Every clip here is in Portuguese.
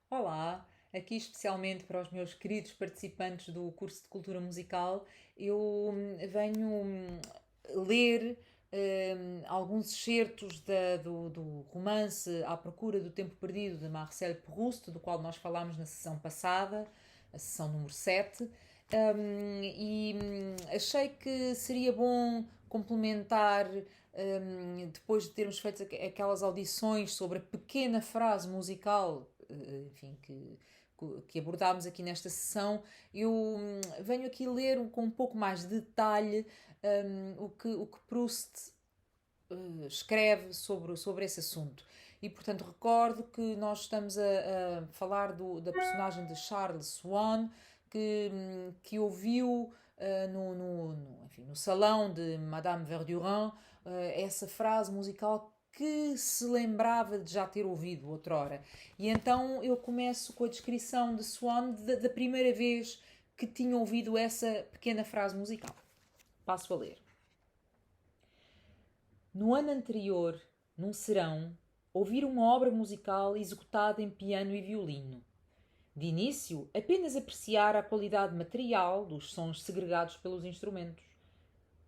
Olá, aqui especialmente para os meus queridos participantes do curso de Cultura Musical, eu venho ler alguns excertos do romance À Procura do Tempo Perdido de Marcel Proust, do qual nós falámos na sessão passada, a sessão número 7, achei que seria bom complementar, depois de termos feito aquelas audições sobre a pequena frase musical, enfim, que abordámos aqui nesta sessão, eu venho aqui ler com um pouco mais de detalhe o que Proust escreve sobre esse assunto. E, portanto, recordo que nós estamos a falar da personagem de Charles Swann, que ouviu enfim, no salão de Madame Verdurin essa frase musical que se lembrava de já ter ouvido outrora. E então eu começo com a descrição de Swann da primeira vez que tinha ouvido essa pequena frase musical. Passo a ler. No ano anterior, num serão, ouvira uma obra musical executada em piano e violino. De início, apenas apreciara a qualidade material dos sons segregados pelos instrumentos.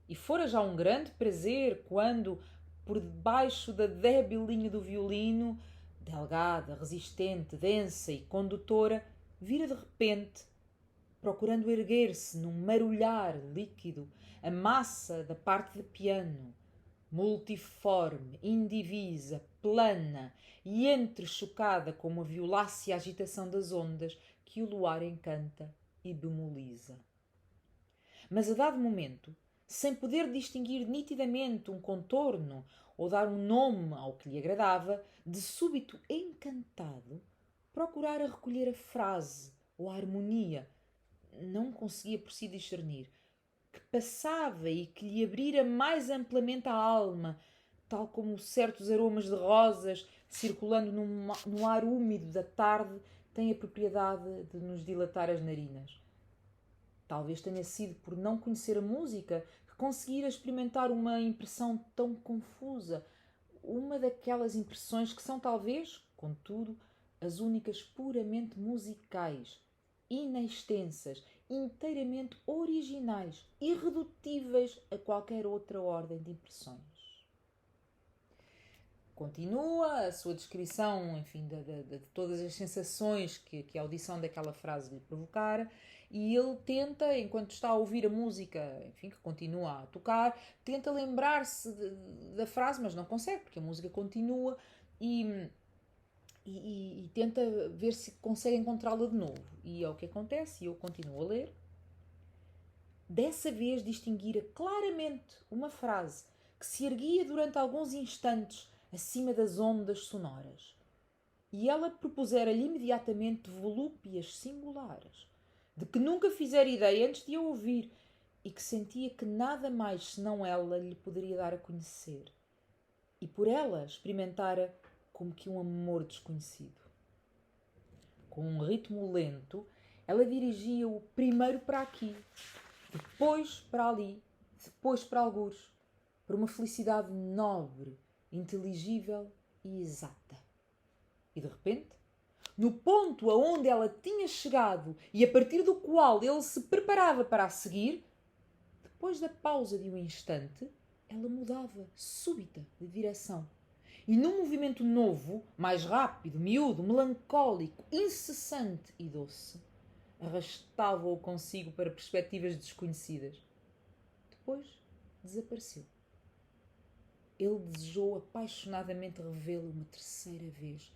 E fora já um grande prazer quando, por debaixo da débil linha do violino, delgada, resistente, densa e condutora, vira de repente, procurando erguer-se num marulhar líquido, a massa da parte de piano, multiforme, indivisa, plana e entrechocada com uma violácea agitação das ondas que o luar encanta e bemoliza. Mas a dado momento, sem poder distinguir nitidamente um contorno ou dar um nome ao que lhe agradava, de súbito encantado, procurara recolher a frase ou a harmonia, não conseguia por si discernir, que passava e que lhe abrira mais amplamente a alma, tal como certos aromas de rosas circulando no ar úmido da tarde têm a propriedade de nos dilatar as narinas. Talvez tenha sido por não conhecer a música que conseguira experimentar uma impressão tão confusa, uma daquelas impressões que são talvez, contudo, as únicas puramente musicais, inextensas, inteiramente originais, irredutíveis a qualquer outra ordem de impressões. Continua a sua descrição, enfim, de todas as sensações que a audição daquela frase lhe provocara, e ele tenta, enquanto está a ouvir a música, enfim, que continua a tocar, tenta lembrar-se da frase, mas não consegue, porque a música continua, e, e tenta ver se consegue encontrá-la de novo. E é o que acontece, e eu continuo a ler. Dessa vez distinguira claramente uma frase que se erguia durante alguns instantes acima das ondas sonoras. E ela propusera-lhe imediatamente volúpias singulares, de que nunca fizera ideia antes de a ouvir, e que sentia que nada mais senão ela lhe poderia dar a conhecer. E por ela experimentara como que um amor desconhecido. Com um ritmo lento, ela dirigia-o primeiro para aqui, depois para ali, depois para algures, para uma felicidade nobre, inteligível e exata. E de repente, no ponto aonde ela tinha chegado e a partir do qual ele se preparava para a seguir, depois da pausa de um instante, ela mudava, súbita, de direção. E num movimento novo, mais rápido, miúdo, melancólico, incessante e doce, arrastava-o consigo para perspectivas desconhecidas. Depois desapareceu. Ele desejou apaixonadamente revê-la uma terceira vez.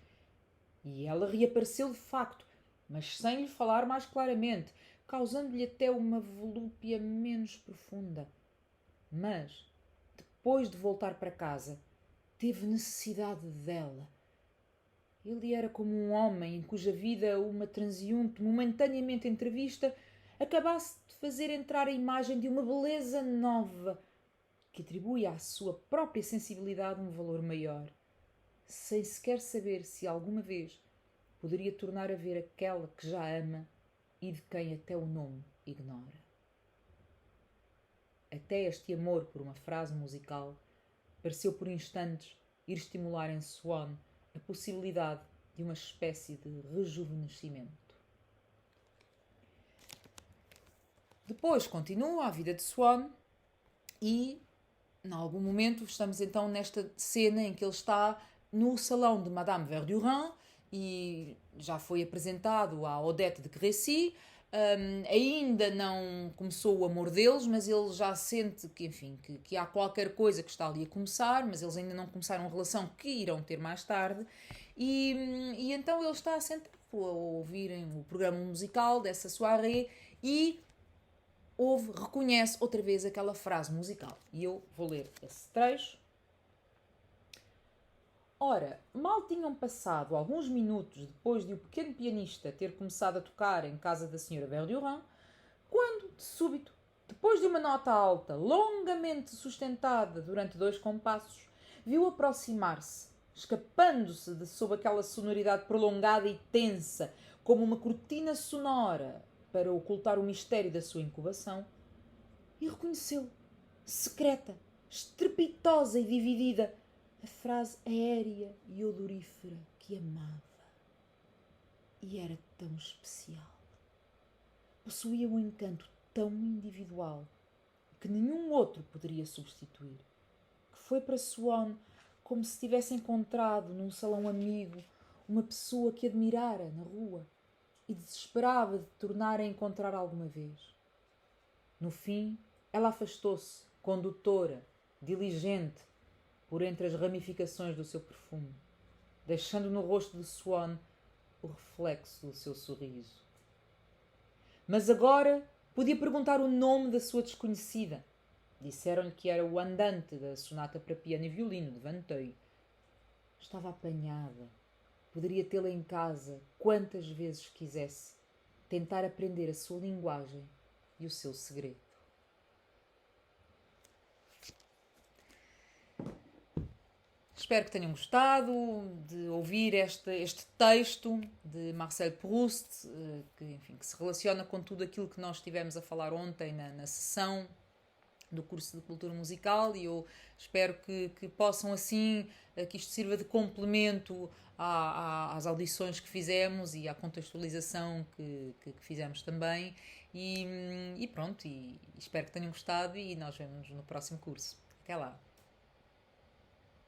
E ela reapareceu de facto, mas sem lhe falar mais claramente, causando-lhe até uma volúpia menos profunda. Mas, depois de voltar para casa, teve necessidade dela. Ele era como um homem em cuja vida uma transeunte, momentaneamente entrevista, acabasse de fazer entrar a imagem de uma beleza nova, que atribui à sua própria sensibilidade um valor maior, sem sequer saber se alguma vez poderia tornar a ver aquela que já ama e de quem até o nome ignora. Até este amor por uma frase musical pareceu por instantes ir estimular em Swann a possibilidade de uma espécie de rejuvenescimento. Depois continua a vida de Swann e, em algum momento, estamos então nesta cena em que ele está no salão de Madame Verdurin e já foi apresentado à Odette de Crécy. Ainda não começou o amor deles, mas ele já sente que, enfim, que há qualquer coisa que está ali a começar, mas eles ainda não começaram a relação que irão ter mais tarde. E então ele está sentado a ouvirem o programa musical dessa soirée e reconhece outra vez aquela frase musical. E eu vou ler esse trecho. Ora, mal tinham passado alguns minutos depois de o pequeno pianista ter começado a tocar em casa da senhora Verdurin, quando, de súbito, depois de uma nota alta, longamente sustentada durante 2 compassos, viu aproximar-se, escapando-se de sob aquela sonoridade prolongada e tensa, como uma cortina sonora para ocultar o mistério da sua incubação, e reconheceu, secreta, estrepitosa e dividida, a frase aérea e odorífera que amava. E era tão especial. Possuía um encanto tão individual que nenhum outro poderia substituir, que foi para Swann como se tivesse encontrado num salão amigo uma pessoa que admirara na rua e desesperava de tornar a encontrar alguma vez. No fim, ela afastou-se, condutora, diligente, por entre as ramificações do seu perfume, deixando no rosto de Swann o reflexo do seu sorriso. Mas agora podia perguntar o nome da sua desconhecida. Disseram-lhe que era o andante da sonata para piano e violino de Vinteuil. Estava apanhada. Poderia tê-la em casa quantas vezes quisesse, tentar aprender a sua linguagem e o seu segredo. Espero que tenham gostado de ouvir este texto de Marcel Proust, que se relaciona com tudo aquilo que nós estivemos a falar ontem na sessão do curso de Cultura Musical, e eu espero que possam assim, que isto sirva de complemento às audições que fizemos e à contextualização que fizemos também. E pronto, e espero que tenham gostado e nós vemos no próximo curso. Até lá!